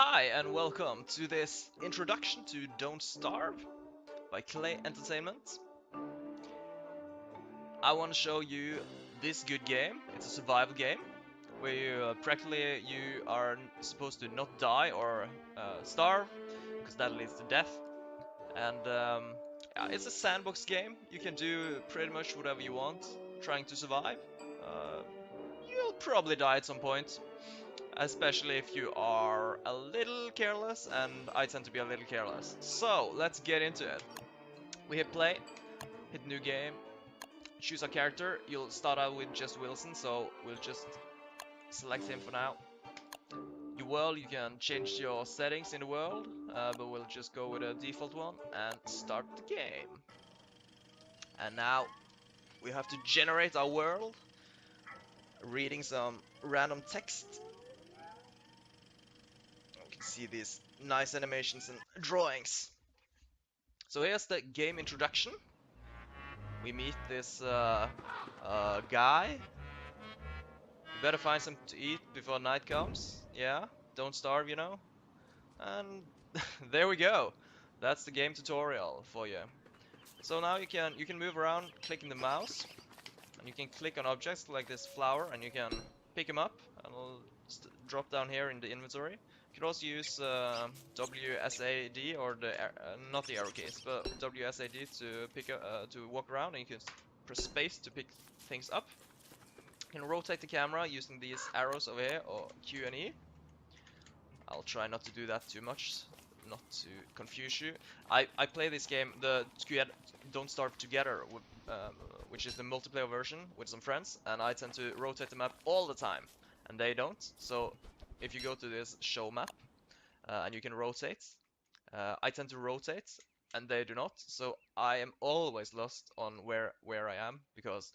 Hi and welcome to this introduction to Don't Starve by Clay Entertainment. I want to show you this good game. It's a survival game where practically you are supposed to not die or starve because that leads to death. And yeah, it's a sandbox game. You can do pretty much whatever you want trying to survive. Uh, you'll probably die at some point. Especially if you are a little careless, and I tend to be a little careless. So, let's get into it. We hit play, hit new game, choose a character. You'll start out with just Wilson, so we'll just select him for now. Your world, you can change your settings in the world, but we'll just go with a default one and start the game. And now we have to generate our world, reading some random text. You can see these nice animations and drawings. So here's the game introduction. We meet this guy. You better find something to eat before night comes. Yeah, don't starve, you know. And there we go. That's the game tutorial for you. So now you can move around clicking the mouse, and you can click on objects like this flower, and you can pick them up, and it'll drop down here in the inventory. You can also use WSAD or not the arrow keys, but WSAD to to walk around, and you can press space to pick things up. You can rotate the camera using these arrows over here, or Q and E. I'll try not to do that too much, not to confuse you. I play this game, the Don't Starve Together, which is the multiplayer version with some friends, and I tend to rotate the map all the time, and they don't. So if you go to this show map, and you can rotate, I tend to rotate, and they do not. So I am always lost on where I am because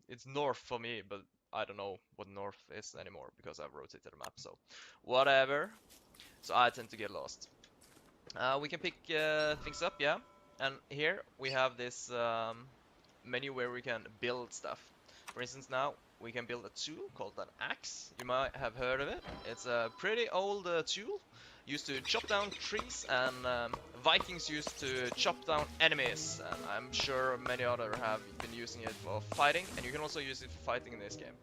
it's north for me, but I don't know what north is anymore because I've rotated the map. So whatever. So I tend to get lost. We can pick things up, yeah. And here we have this menu where we can build stuff. For instance, now we can build a tool called an axe. You might have heard of it. It's a pretty old tool used to chop down trees, and Vikings used to chop down enemies. And I'm sure many other have been using it for fighting, and you can also use it for fighting in this game.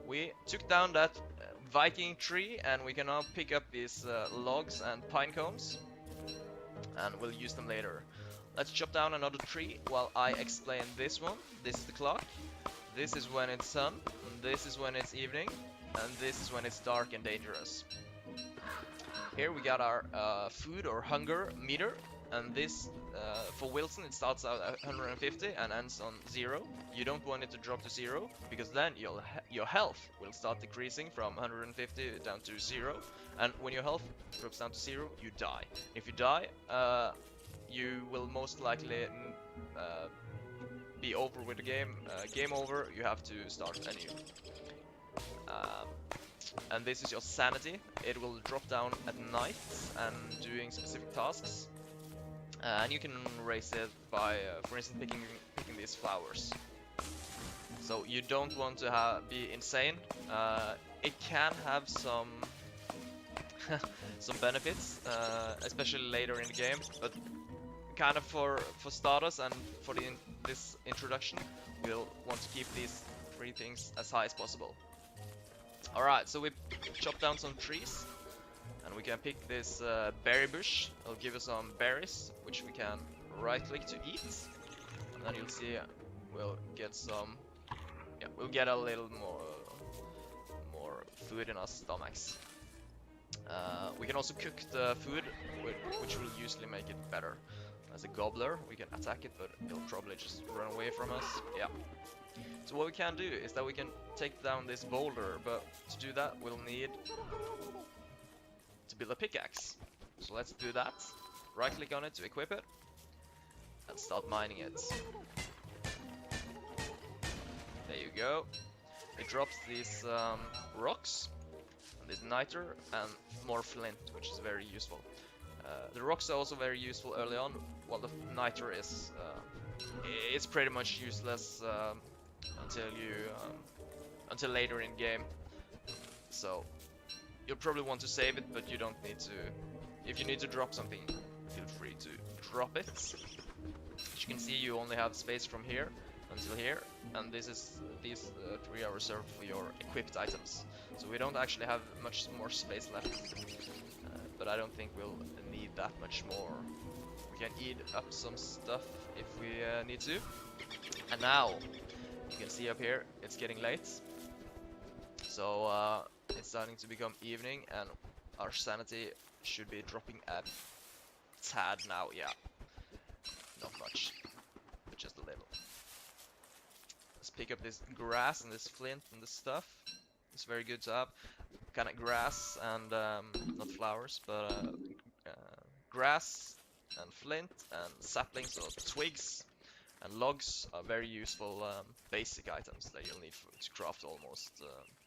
We took down that Viking tree, and we can now pick up these logs and pine cones, and we'll use them later. Let's chop down another tree while I explain this one. This is the clock. This is when it's sun, this is when it's evening, and this is when it's dark and dangerous. Here we got our food or hunger meter, and this for Wilson it starts out at 150 and ends on 0. You don't want it to drop to 0 because then your health will start decreasing from 150 down to 0, and when your health drops down to 0, you die. If you die, you will most likely be over with the game. Game over, you have to start anew. And this is your sanity. It will drop down at night and doing specific tasks. And you can raise it by, for instance, picking these flowers. So you don't want to be insane. It can have some some benefits, especially later in the game, but kind of for starters and for this introduction, we'll want to keep these three things as high as possible. Alright, so we chop down some trees, and we can pick this berry bush. It'll give us some berries, which we can right click to eat, and then you'll see we'll get some, yeah, we'll get a little more food in our stomachs. We can also cook the food, which will usually make it better. As a gobbler, we can attack it, but it'll probably just run away from us. Yeah. So what we can do is that we can take down this boulder, but to do that we'll need to build a pickaxe. So let's do that. Right click on it to equip it, and start mining it. There you go. It drops these rocks, and this niter, and more flint, which is very useful. The rocks are also very useful early on, while the niter is it's pretty much useless until later in game. So You'll probably want to save it, but you don't need to. If you need to drop something, feel free to drop it. As you can see, you only have space from here until here, and these 3 are reserved for your equipped items. So we don't actually have much more space left, but I don't think we'll need that much more. We can eat up some stuff if we need to. And now, you can see up here, it's getting late. So it's starting to become evening, and our sanity should be dropping a tad now. Yeah, not much, but just a little. Let's pick up this grass and this flint and this stuff. It's very good to have. Kind of grass and not flowers, but grass and flint and saplings or twigs and logs are very useful basic items that you'll need to craft almost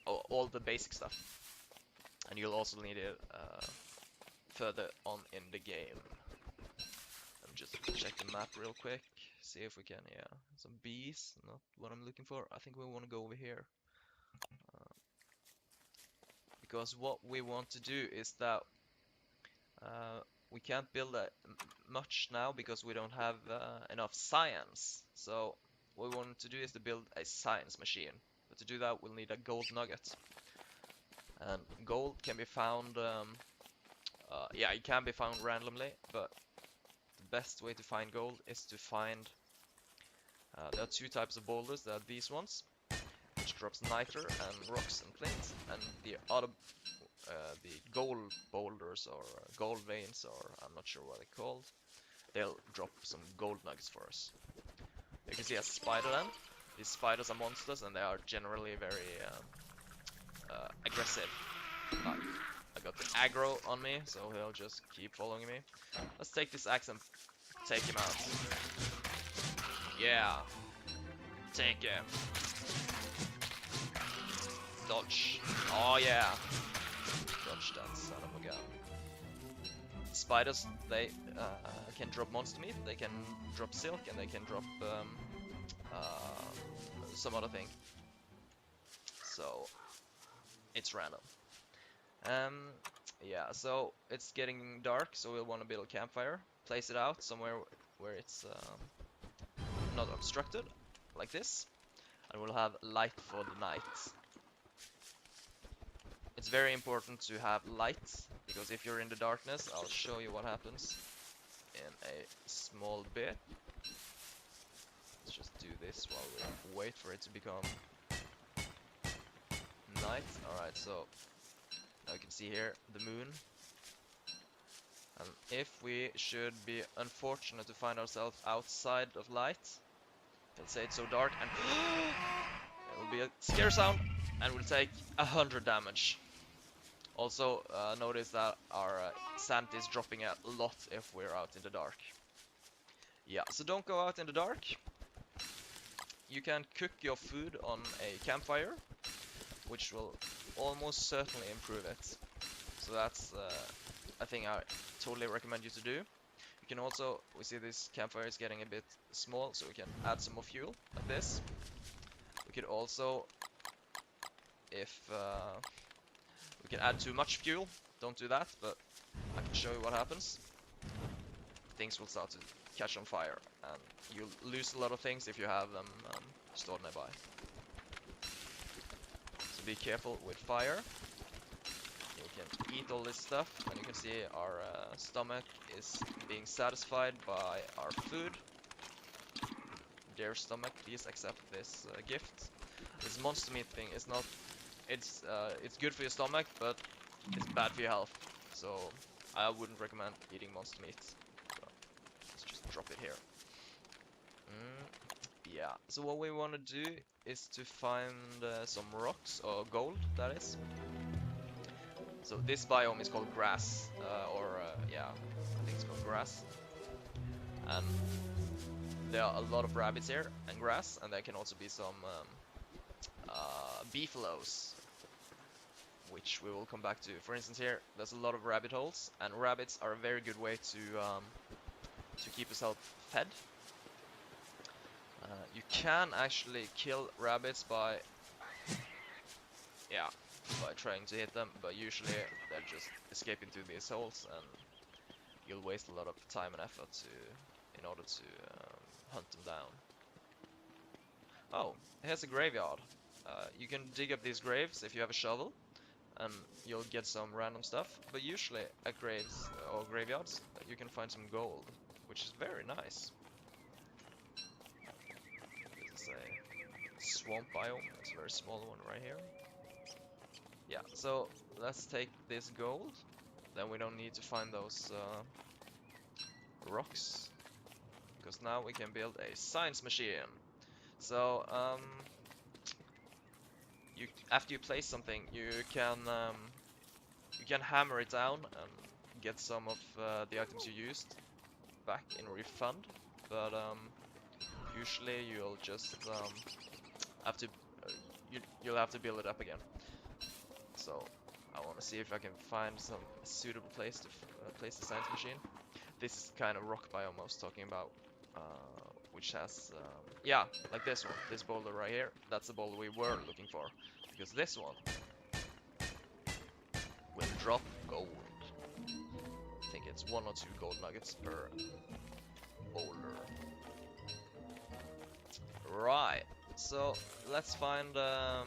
all the basic stuff. And you'll also need it further on in the game. Let me just check the map real quick, see if we can, yeah, some bees, not what I'm looking for. I think we want to go over here. Because what we want to do is that we can't build much now because we don't have enough science. So what we want to do is to build a science machine. But to do that, we'll need a gold nugget. And gold can be found, yeah, it can be found randomly, but the best way to find gold is to find, there are 2 types of boulders. There are these ones, which drops niter and rocks and flint, and the other, the gold boulders or gold veins, or I'm not sure what they're called, they'll drop some gold nuggets for us. You can see a spider land. These spiders are monsters, and they are generally very aggressive. I got the aggro on me, so he'll just keep following me. Let's take this axe and take him out. Yeah. Take him. Dodge. Oh yeah. Dodge that son of a gun. Spiders, they can drop monster meat, they can drop silk, and they can drop some other thing. So it's random. Yeah, so it's getting dark, so we'll want to build a campfire. Place it out somewhere where it's not obstructed, like this. And we'll have light for the night. It's very important to have light, because if you're in the darkness, I'll show you what happens in a small bit. Let's just do this while we wait for it to become night. Alright, so now you can see here the moon. And if we should be unfortunate to find ourselves outside of light, let's say it's so dark, and it will be a scare sound, and we'll take 100 damage. Also, notice that our sanity is dropping a lot if we're out in the dark. Yeah, so don't go out in the dark. You can cook your food on a campfire, which will almost certainly improve it. So that's a thing I totally recommend you to do. You can also, we see this campfire is getting a bit small, so we can add some more fuel, like this. We could also, if we can add too much fuel, don't do that, but I can show you what happens. Things will start to catch on fire, and you'll lose a lot of things if you have them stored nearby. So be careful with fire. You can eat all this stuff, and you can see our stomach is being satisfied by our food. Dear stomach, please accept this gift. This monster meat thing is not, it's good for your stomach, but it's bad for your health. So I wouldn't recommend eating monster meat. So let's just drop it here. Yeah, so what we want to do is to find some rocks, or gold, that is. So this biome is called grass, yeah, I think it's called grass. And there are a lot of rabbits here, and grass, and there can also be some beefaloes, which we will come back to. For instance, here, there's a lot of rabbit holes, and rabbits are a very good way to keep yourself fed. You can actually kill rabbits by, yeah, by trying to hit them, but usually they'll just escape into these holes, and you'll waste a lot of time and effort in order to hunt them down. Oh, here's a graveyard. You can dig up these graves if you have a shovel, and you'll get some random stuff. But usually at graves or graveyards, you can find some gold, which is very nice. This is a swamp biome. It's a very small one right here. Yeah, so let's take this gold. Then we don't need to find those rocks, because now we can build a science machine. So after you place something, you can hammer it down and get some of the items you used back in refund. But usually you'll just have to you'll have to build it up again. So I want to see if I can find some suitable place to place the science machine. This is kind of rock biome I was talking about, which has yeah, like this one, this boulder right here. That's the boulder we were looking for, because this one will drop gold. I think it's 1 or 2 gold nuggets per boulder. Right, so let's find us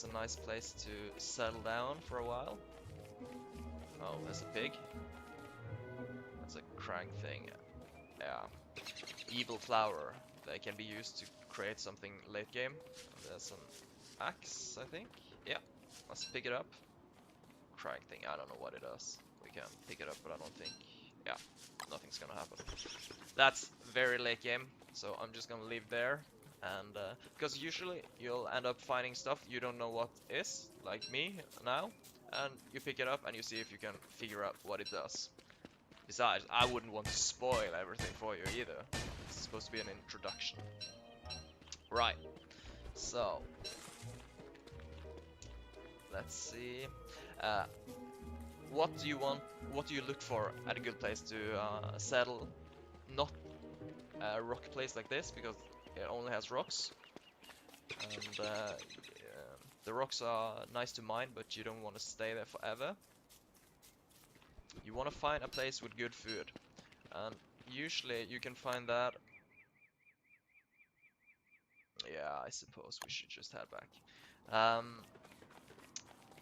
a nice place to settle down for a while. Oh, there's a pig. That's a crank thing. Yeah. Evil flower. They can be used to create something late game. There's an axe, I think. Yeah. Let's pick it up. Crank thing. I don't know what it does. We can pick it up, but I don't think. Yeah. Nothing's gonna happen. That's very late game, so I'm just gonna leave there. And because usually you'll end up finding stuff you don't know what is, like me now, and you pick it up and you see if you can figure out what it does. Besides, I wouldn't want to spoil everything for you either. It's supposed to be an introduction. Right, so let's see. What do you want? What do you look for at a good place to settle? Not a rock place like this, because it only has rocks, and the rocks are nice to mine, but you don't want to stay there forever. You want to find a place with good food, and usually you can find that. Yeah, I suppose we should just head back.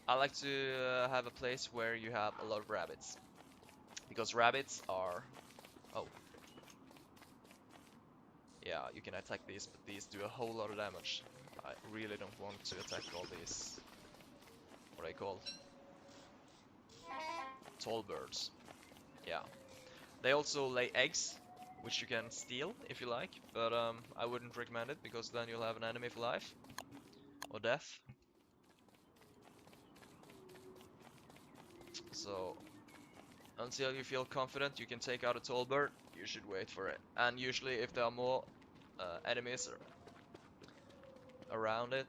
I like to have a place where you have a lot of rabbits, because rabbits are... Oh. Yeah, you can attack these, but these do a whole lot of damage. I really don't want to attack all these... What are they called? Tall birds. Yeah. They also lay eggs, which you can steal if you like, but I wouldn't recommend it, because then you'll have an enemy for life. Or death. So, until you feel confident you can take out a tall bird, you should wait for it. And usually if there are more enemies around it,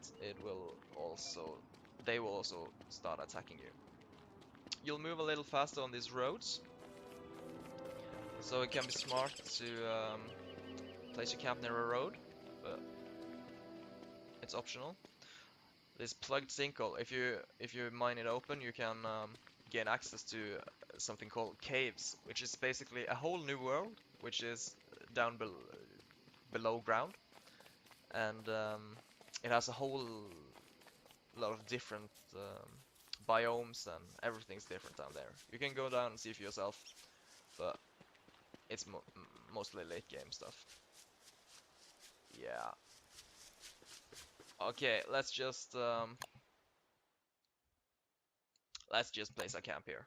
they will also start attacking you. You'll move a little faster on these roads, so it can be smart to place your camp near a road, but it's optional. This plugged sinkhole, if you mine it open, you can gain access to something called caves, which is basically a whole new world, which is down below ground, and it has a whole lot of different biomes, and everything's different down there. You can go down and see for yourself, but it's mostly late game stuff. Yeah. Okay, let's just place our camp here.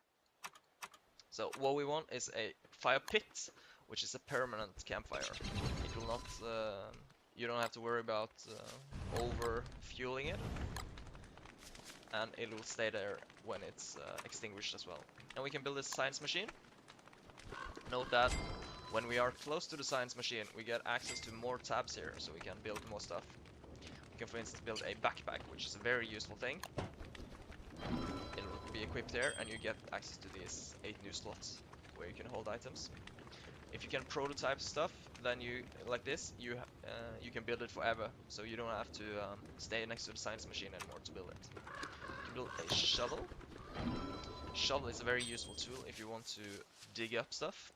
So what we want is a fire pit, which is a permanent campfire. It will not, you don't have to worry about over fueling it, and it will stay there when it's extinguished as well. And we can build a science machine. Note that when we are close to the science machine, we get access to more tabs here, so we can build more stuff. We can, for instance, build a backpack, which is a very useful thing. It will be equipped there, and you get access to these 8 new slots where you can hold items. If you can prototype stuff, then you like this, you can build it forever, so you don't have to stay next to the science machine anymore to build it. You can build a shovel. Shovel is a very useful tool if you want to dig up stuff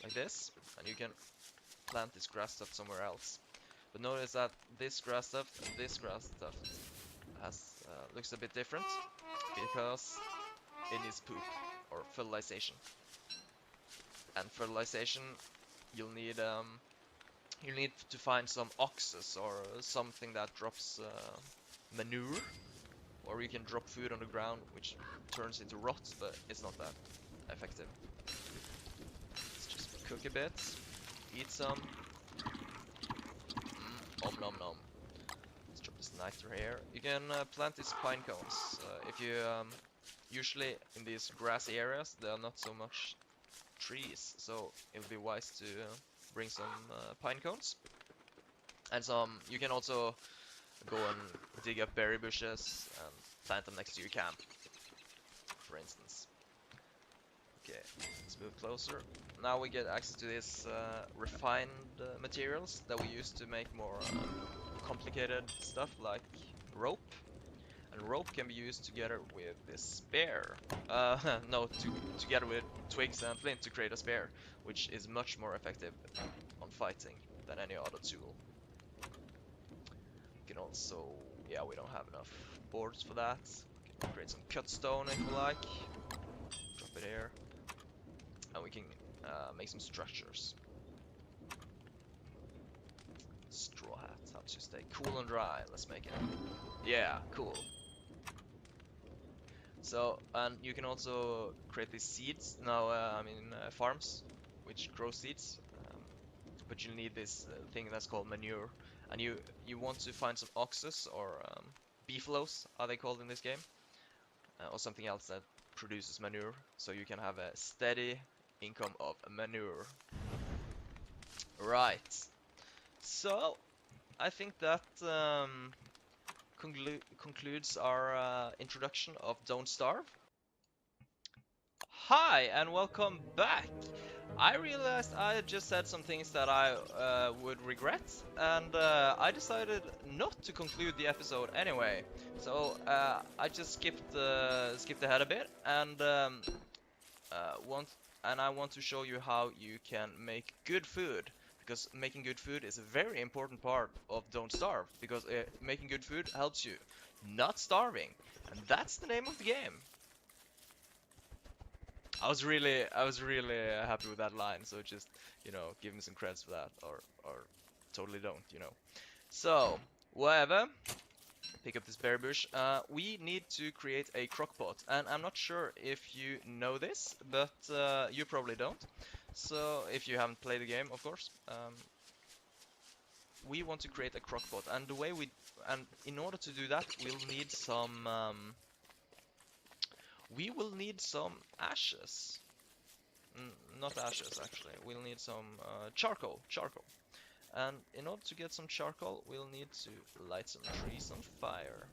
like this, and you can plant this grass stuff somewhere else. But notice that this grass stuff and this grass stuff has looks a bit different because it needs poop or fertilization. And fertilization, you'll need to find some oxes or something that drops manure, or you can drop food on the ground which turns into rot, but it's not that effective. Let's just cook a bit, eat some. Om nom nom. Let's drop this niter here. You can plant these pine cones. If you usually in these grassy areas there are not so much trees, so it'll be wise to bring some pine cones. And you can also go and dig up berry bushes and plant them next to your camp, for instance. Okay, let's move closer. Now we get access to these refined materials that we use to make more complicated stuff like rope. And rope can be used together with this spear. No, together with twigs and flint to create a spear, which is much more effective on fighting than any other tool. You can also, yeah, we don't have enough boards for that. We can create some cut stone if you like. Drop it here. And we can make some structures. Straw hat helps you stay cool and dry. Let's make it. Yeah, cool. So, and you can also create these seeds now, farms, which grow seeds, but you need this thing that's called manure, and you want to find some oxes or beefaloes, are they called in this game, or something else that produces manure, so you can have a steady income of manure. Right. So, I think that concludes our introduction of Don't Starve. Hi and welcome back! I realized I had just said some things that I would regret, and I decided not to conclude the episode anyway. So I just skipped ahead a bit, and I want to show you how you can make good food. Because making good food is a very important part of Don't Starve, because making good food helps you not starving, and that's the name of the game. I was really happy with that line, so just, give me some credits for that, or totally don't, So, whatever, pick up this berry bush. We need to create a crock pot, and I'm not sure if you know this, but you probably don't. So, if you haven't played the game, of course, we want to create a crock pot, and in order to do that, we will need some ashes. Not ashes, actually. We'll need some charcoal. And in order to get some charcoal, we'll need to light some trees on fire.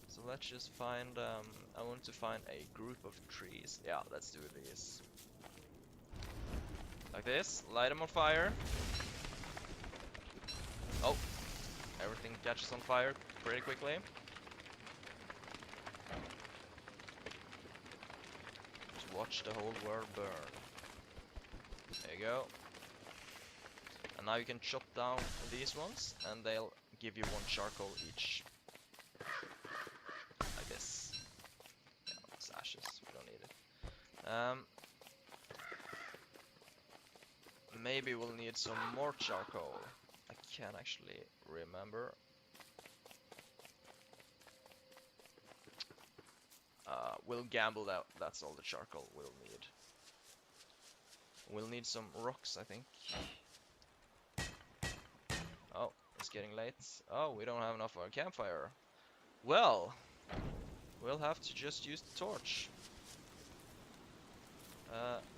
So let's just find, I want to find a group of trees. Yeah, let's do this. Like this, light them on fire. Oh, everything catches on fire pretty quickly. Just watch the whole world burn. There you go. And now you can chop down these ones, and they'll give you 1 charcoal each. Like this. Yeah, it's ashes, we don't need it. Maybe we'll need some more charcoal. I can't actually remember. We'll gamble that that's all the charcoal we'll need. We'll need some rocks, I think. Oh, it's getting late. Oh, we don't have enough for a campfire. Well, we'll have to just use the torch.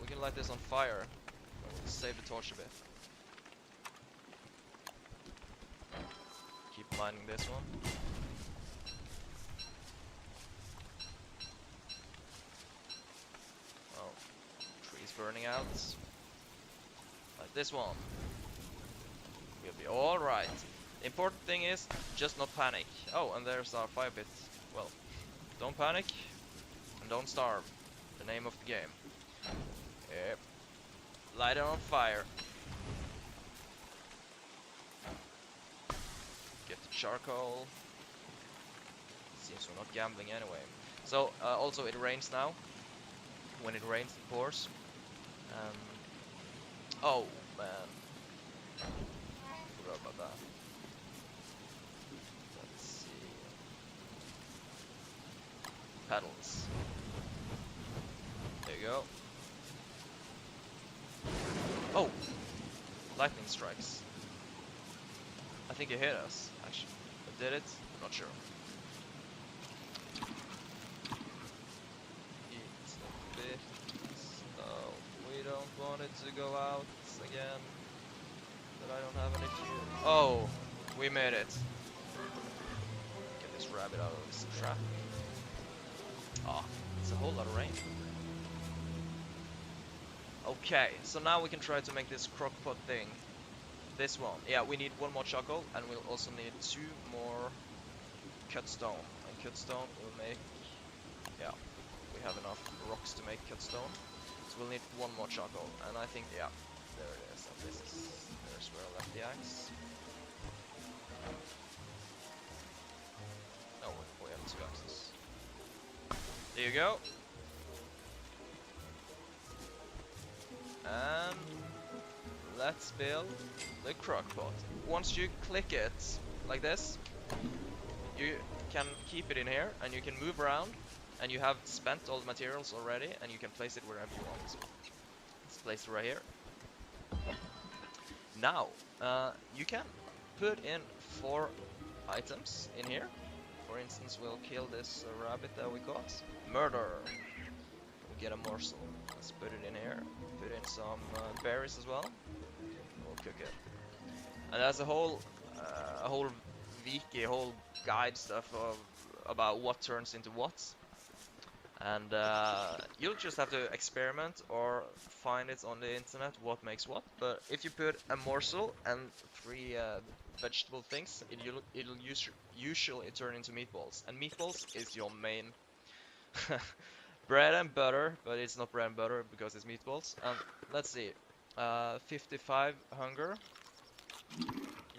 We can light this on fire. We'll save the torch a bit. Keep mining this one. Oh, trees burning out. Like this one. we'll be alright. The important thing is just not panic. Oh, and there's our fire pit. Well, don't panic and don't starve. The name of the game. Yep. Light it on fire. Get the charcoal. Seems we're not gambling anyway. So, also it rains now. When it rains, it pours. Oh, man. Forgot about that. Let's see. Pedals. There you go. Oh! Lightning strikes. I think it hit us, actually. But did it? I'm not sure. Eat a bit. No, we don't want it to go out again. But I don't have any fuel. Oh! We made it. Get this rabbit out of this trap. Ah, it's a whole lot of rain. Okay, so now we can try to make this crock pot thing. This one. Yeah, we need one more charcoal, and we'll also need 2 more cut stone. And cut stone will make... Yeah, we have enough rocks to make cut stone. So we'll need 1 more charcoal, and I think, yeah, there it is. And this is... There's where I left the axe. No, we have 2 axes. There you go. And let's build the crock pot. Once you click it like this, you can keep it in here and you can move around, and you have spent all the materials already, and you can place it wherever you want. Let's place it right here. Now, you can put in 4 items in here. For instance, we'll kill this rabbit that we caught. Murder! We'll get a morsel. Let's put it in here. Put in some berries as well. We'll cook it. And there's a whole wiki, a whole guide stuff about what turns into what. And you'll just have to experiment or find it on the internet what makes what. But if you put a morsel and 3 vegetable things, it'll usually turn into meatballs. And meatballs is your main bread and butter, but it's not bread and butter because it's meatballs. And let's see, 55 hunger,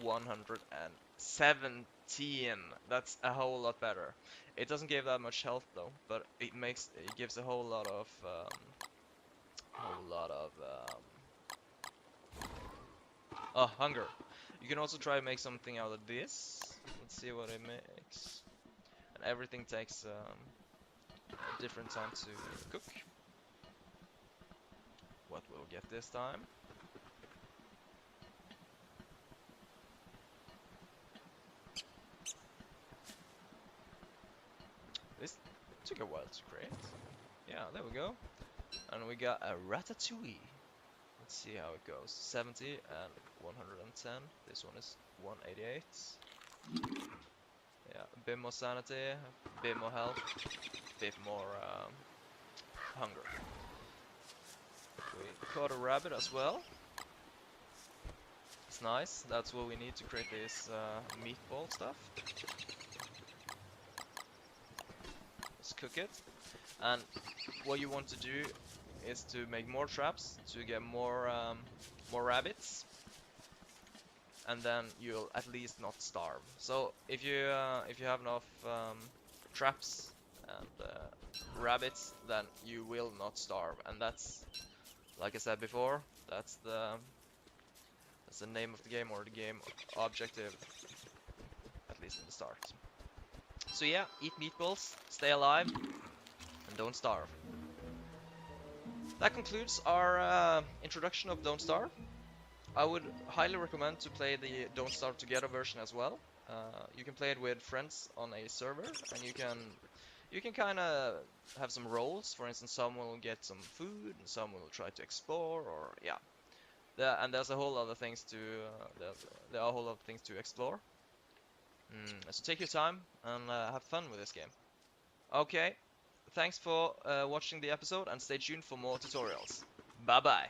117. That's a whole lot better. It doesn't give that much health though, but it gives a whole lot of hunger. You can also try to make something out of this. Let's see what it makes. And everything takes a different time to cook. What we'll get this time. This took a while to create. Yeah, there we go. And we got a ratatouille. Let's see how it goes. 70 and 110. This one is 188. Yeah, a bit more sanity, a bit more health, a bit more hunger. We caught a rabbit as well. It's nice. That's what we need to create this meatball stuff. Let's cook it. And what you want to do is to make more traps to get more rabbits, and then you'll at least not starve. So if you have enough traps and rabbits, then you will not starve. And that's, like I said before, that's the name of the game, or the game objective, at least in the start. So yeah, eat meatballs, stay alive, and don't starve. That concludes our introduction of Don't Starve. I would highly recommend to play the Don't Starve Together version as well. You can play it with friends on a server, and you can kind of have some roles. For instance, someone will get some food, and someone will try to explore, or yeah. And there's a whole lot of things to there are a whole lot of things to explore. So take your time and have fun with this game. Okay, thanks for watching the episode, and stay tuned for more tutorials. Bye bye.